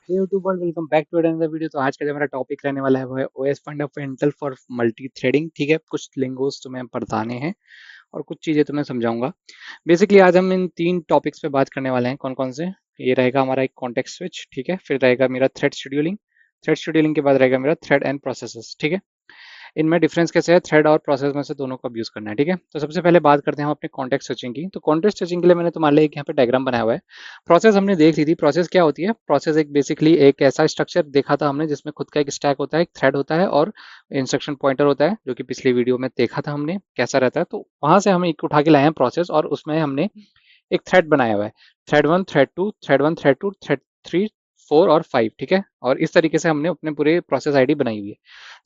Hey YouTube world, welcome back to another video. तो आज का जो मेरा टॉपिक रहने वाला है वो है OS fundamental for multi threading. ठीक है, कुछ लिंगोस तुम्हें बताने हैं और कुछ चीज़ें तुम्हें समझाऊंगा। बेसिकली आज हम इन तीन टॉपिक्स पे बात करने वाले हैं। कौन कौन से? ये रहेगा हमारा एक कॉन्टेक्स्ट स्विच, ठीक है, फिर रहेगा मेरा थ्रेड शेड्यूलिंग के बाद रहेगा मेरा थ्रेड एंड प्रोसेसेस। ठीक है, इनमें डिफरेंस कैसे है, थ्रेड और प्रोसेस में से दोनों का यूज करना है। ठीक है, तो सबसे पहले बात करते हैं हम अपने कॉन्टेक्स्ट स्विचिंग की। तो कॉन्टेक्स्ट स्विचिंग के लिए मैंने तुम्हारे लिए एक यहाँ पे डायग्राम बनाया हुआ है। प्रोसेस हमने देख ली थी। प्रोसेस क्या होती है? प्रोसेस एक बेसिकली एक ऐसा स्ट्रक्चर देखा था हमने जिसमें खुद का एक स्टैक होता है, एक थ्रेड होता है और इंस्ट्रक्शन पॉइंटर होता है, जो कि पिछली वीडियो में देखा था हमने कैसा रहता है। तो वहां से हम एक उठा के लाए हैं प्रोसेस, और उसमें हमने एक थ्रेड बनाया हुआ है। Thread 1, thread 2, thread 1, thread 2, thread 3, 4 और 5। ठीक है, और इस तरीके से हमने अपने पूरे प्रोसेस आईडी बनाई हुई है।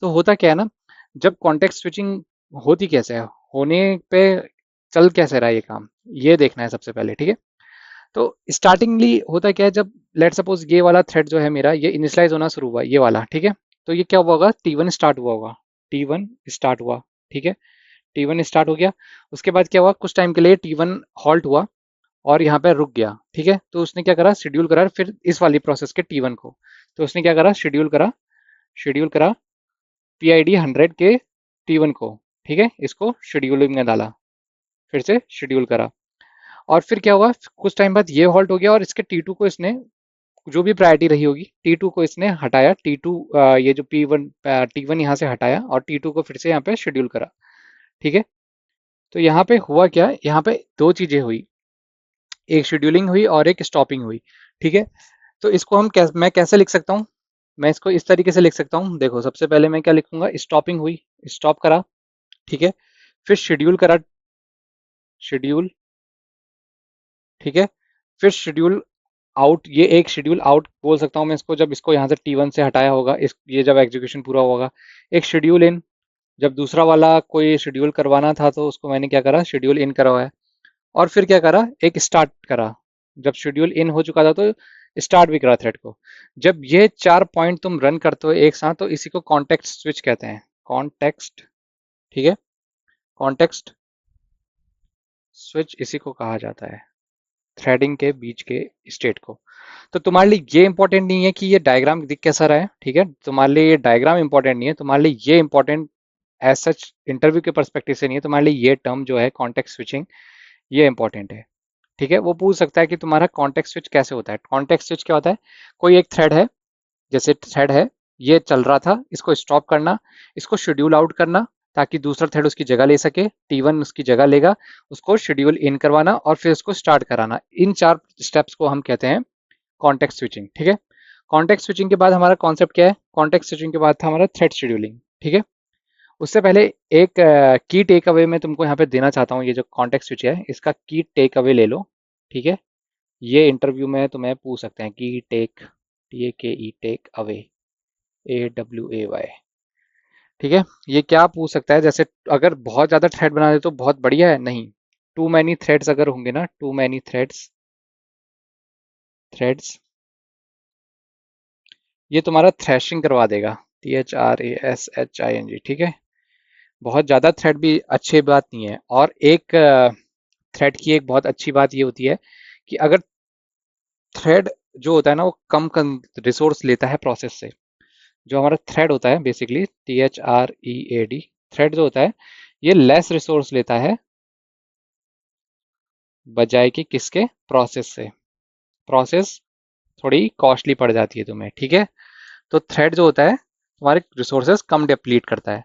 तो होता क्या है ना, जब कॉन्टेक्स्ट स्विचिंग होती कैसे है, होने पे चल कैसे रहा है ये काम, ये देखना है सबसे पहले। ठीक है, तो स्टार्टिंगली होता क्या है, जब लेट सपोज ये वाला थ्रेड जो है मेरा, ये इनिशियलाइज होना शुरू हुआ, ये वाला। ठीक है, तो ये क्या हुआ होगा, T1 स्टार्ट हुआ होगा। T1 स्टार्ट हुआ। ठीक है, T1 स्टार्ट हो गया। उसके बाद क्या हुआ, कुछ टाइम के लिए T1 हॉल्ट हुआ और यहाँ पे रुक गया। ठीक है, तो उसने क्या करा, शेड्यूल करा फिर इस वाली प्रोसेस के T1 को। तो उसने क्या करा, शेड्यूल करा PID 100 के T1 को। ठीक है, इसको शेड्यूलिंग में डाला, फिर से शेड्यूल करा, और फिर क्या हुआ, कुछ टाइम बाद ये हॉल्ट हो गया और इसके T2 को इसने, जो भी प्रायोरिटी रही होगी, T2 को इसने हटाया। T2 ये जो P1 T1 यहाँ से हटाया और T2 को फिर से यहाँ पे शेड्यूल करा। ठीक है, तो यहाँ पे हुआ क्या, यहाँ पे दो चीजें हुई, एक शेड्यूलिंग हुई और एक स्टॉपिंग हुई। ठीक है, तो इसको मैं कैसे लिख सकता हूँ, मैं इसको इस तरीके से लिख सकता हूँ। देखो, सबसे पहले मैं क्या लिखूंगा, स्टॉपिंग हुई, स्टॉप करा। ठीक है, फिर शेड्यूल करा, शेड्यूल। ठीक है, फिर शेड्यूल आउट, ये एक शेड्यूल आउट बोल सकता हूँ मैं इसको, जब इसको यहाँ से T1 से हटाया होगा, इस ये जब एग्जीक्यूशन पूरा होगा। एक शेड्यूल इन, जब दूसरा वाला कोई शेड्यूल करवाना था तो उसको मैंने क्या करा, शेड्यूल इन करवाया। और फिर क्या करा, एक स्टार्ट करा, जब शेड्यूल इन हो चुका था तो स्टार्ट भी करा थ्रेड को। जब ये चार पॉइंट तुम रन करते हो एक साथ, तो इसी को कॉन्टेक्स्ट स्विच कहते हैं, कॉन्टेक्स्ट। ठीक है, कॉन्टेक्स्ट स्विच इसी को कहा जाता है, थ्रेडिंग के बीच के स्टेट को। तो तुम्हारे लिए ये इंपॉर्टेंट नहीं है कि ये डायग्राम दिख कैसा रहा है। ठीक है, तुम्हारे लिए ये डायग्राम इंपॉर्टेंट नहीं है, तुम्हारे लिए ये इंपॉर्टेंट एज सच इंटरव्यू के पर्सपेक्टिव से नहीं है। तुम्हारे लिए ये टर्म जो है कॉन्टेक्स्ट स्विचिंग, ये इंपॉर्टेंट है। ठीक है, वो पूछ सकता है कि तुम्हारा कॉन्टेक्स्ट स्विच कैसे होता है। कॉन्टेक्स्ट स्विच क्या होता है, कोई एक थ्रेड है, जैसे थ्रेड है, ये चल रहा था, इसको स्टॉप करना, इसको शेड्यूल आउट करना ताकि दूसरा थ्रेड उसकी जगह ले सके, T1 उसकी जगह लेगा, उसको शेड्यूल इन करवाना और फिर उसको स्टार्ट कराना। इन चार स्टेप्स को हम कहते हैं कॉन्टेक्स्ट स्विचिंग। ठीक है, कॉन्टेक्स्ट स्विचिंग के बाद हमारा कॉन्सेप्ट क्या है, कॉन्टेक्स्ट स्विचिंग के बाद था हमारा थ्रेड शेड्यूलिंग। ठीक है, उससे पहले एक की टेक अवे मैं तुमको यहाँ पे देना चाहता हूँ। ये जो कॉन्टेक्स्ट स्विच है, इसका की टेक अवे ले लो। ठीक है, ये इंटरव्यू में तुम्हें पूछ सकते हैं, की take, TAKE, take away, AWAY। ठीक है, ये क्या पूछ सकता है, जैसे अगर बहुत ज्यादा थ्रेड बना दे तो बहुत बढ़िया है, नहीं, टू मैनी थ्रेड्स अगर होंगे ना, टू मैनी थ्रेड्स, ये तुम्हारा थ्रैशिंग करवा देगा, THRASHING। ठीक है, बहुत ज़्यादा थ्रेड भी अच्छी बात नहीं है। और एक थ्रेड की एक बहुत अच्छी बात ये होती है कि अगर थ्रेड जो होता है ना, वो कम रिसोर्स लेता है प्रोसेस से। जो हमारा थ्रेड होता है बेसिकली, THREAD, थ्रेड जो होता है, ये लेस रिसोर्स लेता है बजाय कि किसके, प्रोसेस से। प्रोसेस थोड़ी कॉस्टली पड़ जाती है तुम्हें। ठीक है, तो थ्रेड जो होता है तुम्हारे रिसोर्सेज कम डिप्लीट करता है।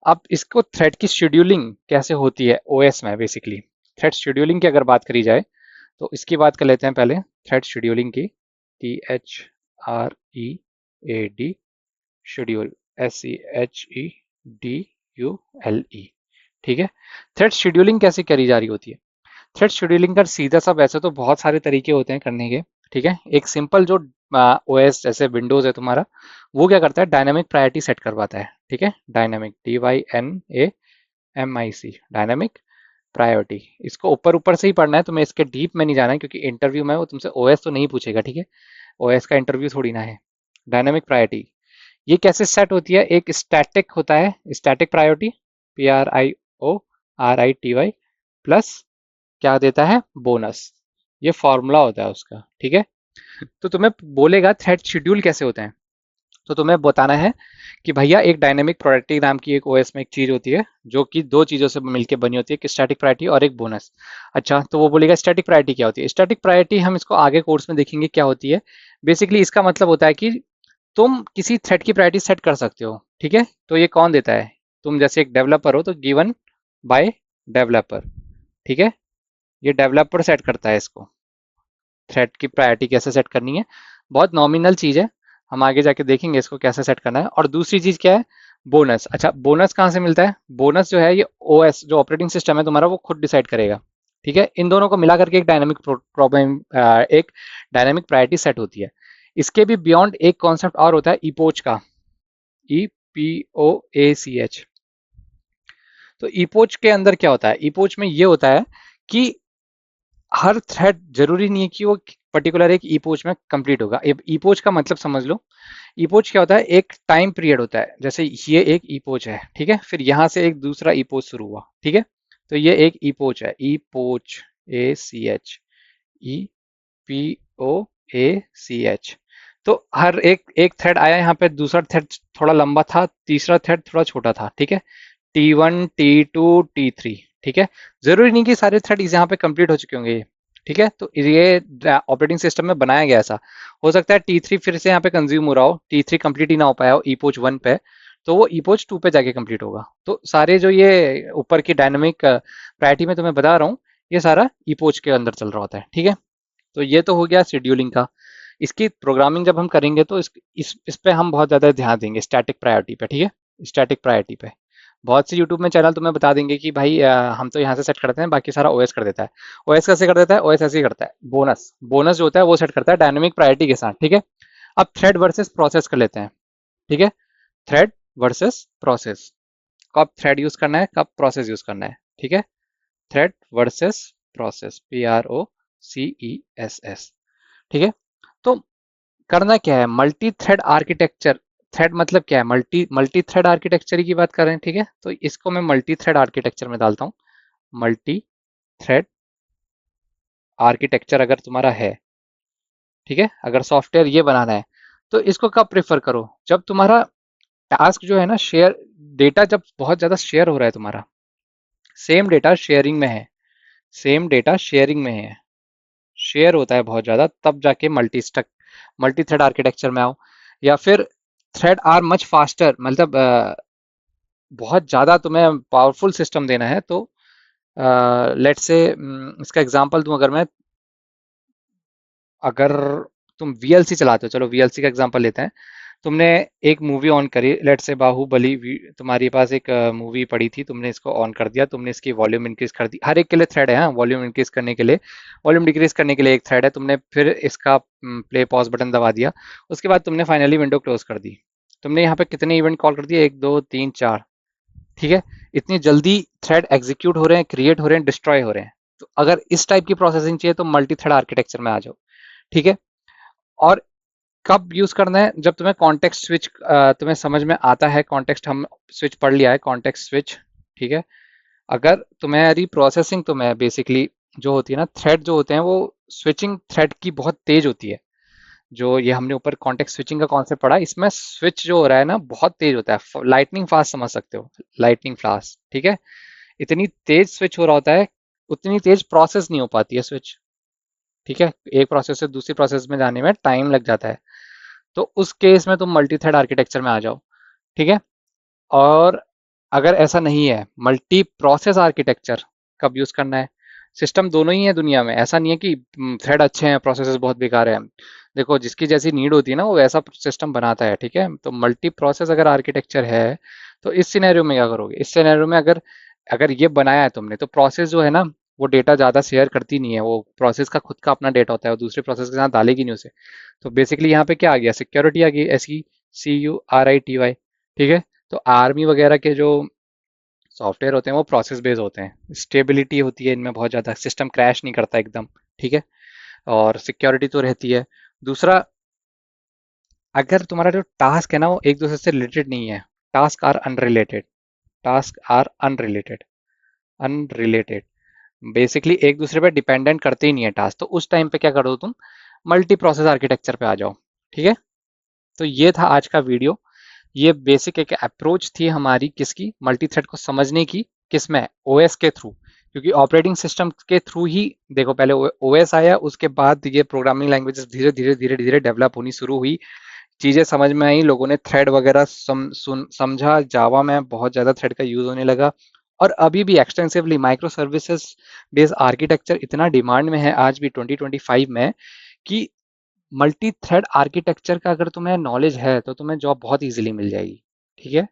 अब इसको थ्रेड की शेड्यूलिंग कैसे होती है ओएस में, बेसिकली थ्रेड शेड्यूलिंग की अगर बात करी जाए तो इसकी बात कर लेते हैं पहले, थ्रेड शेड्यूलिंग की। THREAD, schedule, SEHEDULE। ठीक है, थ्रेड शेड्यूलिंग कैसे करी जा रही होती है, थ्रेड शेड्यूलिंग का सीधा सा, वैसे तो बहुत सारे तरीके होते हैं करने के। ठीक है, एक सिंपल जो ओएस जैसे विंडोज है तुम्हारा, वो क्या करता है, डायनामिक प्रायोरिटी सेट करवाता है। ठीक है, डायनामिक, DYNAMIC, डायनामिक प्रायोरिटी। इसको ऊपर ऊपर से ही पढ़ना है, तुम्हें इसके डीप में नहीं जाना है, क्योंकि इंटरव्यू में वो तुमसे ओएस तो नहीं पूछेगा। ठीक है, ओएस का इंटरव्यू थोड़ी ना है। डायनामिक प्रायोरिटी ये कैसे सेट होती है, एक स्टैटिक होता है, स्टैटिक प्रायोरिटी, PRIORITY, प्लस क्या देता है, बोनस। ये फॉर्मूला होता है उसका। ठीक है, तो तुम्हें बोलेगा थ्रेड शेड्यूल कैसे होते हैं। तो तुम्हें बताना है कि भैया एक डायनेमिक प्रायोरिटी नाम की एक ओएस में एक चीज होती है जो कि दो चीजों से मिलकर बनी होती है, एक स्टैटिक प्रायोरिटी और एक बोनस। अच्छा, तो वो बोलेगा स्टैटिक प्रायोरिटी क्या होती है। स्टैटिक प्रायोरिटी हम इसको आगे कोर्स में देखेंगे क्या होती है। बेसिकली इसका मतलब होता है कि तुम किसी थ्रेड की प्रायोरिटी सेट कर सकते हो, ठीक है। तो ये कौन देता है, तुम जैसे एक डेवलपर हो तो गिवन बाय डेवलपर, ठीक है। ये डेवलपर सेट करता है इसको, थ्रेड की प्रायोरिटी कैसे सेट करनी है। बहुत नॉमिनल चीज है, हम आगे जाके देखेंगे इसको कैसे सेट करना है। और दूसरी चीज क्या है, बोनस। अच्छा, बोनस कहाँ से मिलता है। बोनस जो है ये ओएस जो ऑपरेटिंग सिस्टम है तुम्हारा वो खुद डिसाइड करेगा, ठीक है। इन दोनों को मिला करके एक डायनामिक प्रॉब्लम, एक डायनामिक प्रायोरिटी सेट होती है। इसके भी बियॉन्ड एक कॉन्सेप्ट और होता है इपोच का, EPOACH। तो इपोच के अंदर क्या होता है, इपोच में ये होता है कि हर थ्रेड जरूरी नहीं है कि वो पर्टिकुलर एक ईपोच में कंप्लीट होगा। ईपोच का मतलब समझ लो, ईपोच क्या होता है, एक टाइम पीरियड होता है। जैसे ये एक ईपोच है, ठीक है, फिर यहां से एक दूसरा ईपोच शुरू हुआ, ठीक है। तो ये एक ईपोच है, ईपोच, ACH, EPOACH। तो हर एक एक थ्रेड आया यहाँ पे, दूसरा थ्रेड थोड़ा लंबा था, तीसरा थ्रेड थोड़ा छोटा था, ठीक है। T1, T2, T3, ठीक है। जरूरी नहीं कि सारे थ्रेड यहाँ पे कंप्लीट हो चुके होंगे, ठीक है। तो ये ऑपरेटिंग सिस्टम में बनाया गया ऐसा। हो सकता है T3 फिर से यहाँ पे कंज्यूम हो रहा हो, T3 कंप्लीट ही ना हो पाया हो ईपोच 1 पे, तो वो ईपोच 2 पे जाके कंप्लीट होगा। तो सारे जो ये ऊपर की डायनेमिक प्रायोरिटी में तुम्हें बता रहा हूँ, ये सारा ईपोच के अंदर चल रहा होता है, ठीक है। तो ये तो हो गया शेड्यूलिंग का। इसकी प्रोग्रामिंग जब हम करेंगे तो इस पे हम बहुत ज़्यादा ध्यान देंगे, स्टैटिक प्रायोरिटी पे, ठीक है। स्टैटिक प्रायोरिटी पे बहुत सी यूट्यूब में चैनल तुम्हें बता देंगे कि भाई हम तो यहाँ से सेट करते हैं, बाकी सारा ओएस कर देता है। ओएस कैसे कर देता है, ओएस ऐसे ही करता है, बोनस बोनस जो होता है वो सेट करता है डायनेमिक प्रायोरिटी के साथ, ठीक है। अब थ्रेड वर्सेस प्रोसेस कर लेते हैं, ठीक है। थ्रेड वर्सेस प्रोसेस, कब थ्रेड यूज करना है, कब प्रोसेस यूज करना है, ठीक है। थ्रेड वर्सेस प्रोसेस, PROCESS, ठीक है। तो करना क्या है, मल्टी थ्रेड आर्किटेक्चर। थ्रेड मतलब क्या है, मल्टी मल्टी थ्रेड आर्किटेक्चर की बात कर रहे हैं, ठीक है। तो इसको मैं मल्टी थ्रेड आर्किटेक्चर में डालता हूँ। मल्टी थ्रेड आर्किटेक्चर अगर तुम्हारा है, ठीक है, अगर सॉफ्टवेयर ये बनाना है, तो इसको कब प्रेफर करो, जब तुम्हारा टास्क जो है ना, शेयर डेटा जब बहुत ज्यादा शेयर हो रहा है तुम्हारा, सेम डेटा शेयरिंग में है, सेम डेटा शेयरिंग में है, शेयर होता है बहुत ज्यादा, तब जाके मल्टी थ्रेड आर्किटेक्चर में आओ। या फिर थ्रेड आर मच फास्टर, मतलब बहुत ज़्यादा तुम्हें पावरफुल सिस्टम देना है, तो लेट्स से इसका एग्जांपल दूं, अगर तुम VLC चलाते हो, चलो VLC का एग्जांपल लेते हैं। तुमने एक मूवी ऑन करी, लेट्स से बाहुबली, तुम्हारे पास एक मूवी पड़ी थी, तुमने इसको ऑन कर दिया, तुमने इसकी वॉल्यूम इंक्रीज कर दी, हर एक के लिए थ्रेड है, हाँ, वॉल्यूम इंक्रीज करने के लिए, वॉल्यूम डिक्रीज करने के लिए एक थ्रेड है, तुमने फिर इसका प्ले पॉज बटन दबा दिया, उसके बाद तुमने फाइनली विंडो क्लोज कर दी। तुमने यहाँ पे कितने इवेंट कॉल कर दिए, 1 2 3 4, ठीक है। इतनी जल्दी थ्रेड एग्जीक्यूट हो रहे हैं, क्रिएट हो रहे हैं, डिस्ट्रॉय हो रहे हैं। तो अगर इस टाइप की प्रोसेसिंग चाहिए तो मल्टी थ्रेड आर्किटेक्चर में आ जाओ, ठीक है। और कब यूज करना है, जब तुम्हें कॉन्टेक्स्ट स्विच, तुम्हें समझ में आता है कॉन्टेक्स्ट, हम स्विच पढ़ लिया है कॉन्टेक्स्ट स्विच, ठीक है। अगर तुम्हारी प्रोसेसिंग, तो मैं बेसिकली जो होती है ना, थ्रेड जो होते हैं वो स्विचिंग थ्रेड की बहुत तेज होती है। जो ये हमने ऊपर कॉन्टेक्स्ट स्विचिंग का कॉन्सेप्ट पढ़ा, इसमें स्विच जो हो रहा है ना बहुत तेज होता है, लाइटनिंग फास्ट समझ सकते हो, लाइटनिंग फास्ट, ठीक है। इतनी तेज स्विच हो रहा होता है, उतनी तेज प्रोसेस नहीं हो पाती है स्विच, ठीक है। एक प्रोसेस से दूसरी प्रोसेस में जाने में टाइम लग जाता है। तो उस केस में तुम मल्टी थ्रेड आर्किटेक्चर में आ जाओ, ठीक है। और अगर ऐसा नहीं है, मल्टी प्रोसेस आर्किटेक्चर कब यूज करना है। सिस्टम दोनों ही है दुनिया में, ऐसा नहीं है कि थ्रेड अच्छे हैं प्रोसेसेस बहुत बेकार है। देखो जिसकी जैसी नीड होती है ना वो वैसा सिस्टम बनाता है, ठीक है। तो मल्टी प्रोसेस अगर आर्किटेक्चर है, तो इस सिनेरियो में क्या करोगे, इस सिनेरियो में अगर अगर ये बनाया है तुमने, तो प्रोसेस जो है ना वो डेटा ज़्यादा शेयर करती नहीं है, वो प्रोसेस का खुद का अपना डेटा होता है, वो दूसरे प्रोसेस के साथ डालेगी नहीं उसे। तो बेसिकली यहाँ पे क्या आ गया, सिक्योरिटी आ गई, SECURITY, ठीक है। तो आर्मी वगैरह के जो सॉफ्टवेयर होते हैं वो प्रोसेस बेस्ड होते हैं, स्टेबिलिटी होती है इनमें बहुत ज़्यादा, सिस्टम क्रैश नहीं करता एकदम, ठीक है। और सिक्योरिटी तो रहती है। दूसरा, अगर तुम्हारा जो टास्क है ना वो एक दूसरे से रिलेटेड नहीं है, task are unrelated, task are unrelated, unrelated basically एक दूसरे पे डिपेंडेंट करते ही नहीं है टास्क, तो उस टाइम पे क्या करो तुम, मल्टी प्रोसेस आर्किटेक्चर पे आ जाओ। ठीक है, तो ये था आज का वीडियो। ये बेसिक एक अप्रोच थी हमारी किसकी, मल्टी थ्रेड को समझने की। किसमें, ओएस के थ्रू, क्योंकि ऑपरेटिंग सिस्टम के थ्रू ही देखो पहले ओएस आया, उसके बाद ये प्रोग्रामिंग लैंग्वेजेस धीरे धीरे धीरे धीरे डेवलप होनी शुरू हुई, चीजें समझ में आई, लोगों ने थ्रेड वगैरह समझा, जावा में बहुत ज्यादा थ्रेड का यूज होने लगा। और अभी भी extensively micro services based architecture इतना डिमांड में है आज भी 2025 में, कि मल्टी थ्रेड आर्किटेक्चर का अगर तुम्हें नॉलेज है तो तुम्हें जॉब बहुत इजीली मिल जाएगी। ठीक है,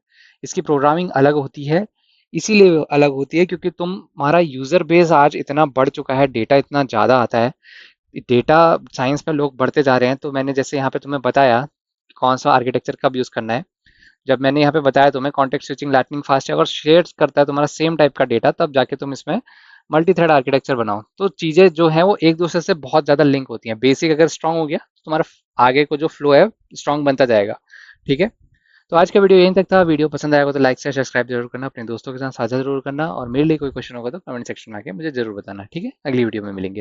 इसकी प्रोग्रामिंग अलग होती है, इसीलिए अलग होती है क्योंकि तुम्हारा यूजर बेस आज इतना बढ़ चुका है, डेटा इतना ज़्यादा आता है, डेटा साइंस में लोग बढ़ते जा रहे हैं। तो मैंने जैसे यहाँ पे तुम्हें बताया कौन सा आर्किटेक्चर कब यूज़ करना है, जब मैंने यहाँ पे बताया तुम्हें कॉन्टेक्स्ट स्विचिंग लाइटनिंग फास्ट है, अगर शेयर करता है तुम्हारा सेम टाइप का डेटा, तब जाके तुम इसमें मल्टी थ्रेड आर्किटेक्चर बनाओ। तो चीज़ें जो है वो एक दूसरे से बहुत ज़्यादा लिंक होती हैं। बेसिक अगर स्ट्रांग हो गया तो तुम्हारा आगे को जो फ्लो है स्ट्रांग बनता जाएगा। ठीक है, तो आज का वीडियो यहीं तक था। वीडियो पसंद आएगा तो लाइक से सब्सक्राइब जरूर करना, अपने दोस्तों के साथ साझा जरूर करना, और मेरे लिए कोई क्वेश्चन होगा तो कमेंट सेक्शन में आके मुझे जरूर बताना। ठीक है, अगली वीडियो में मिलेंगे।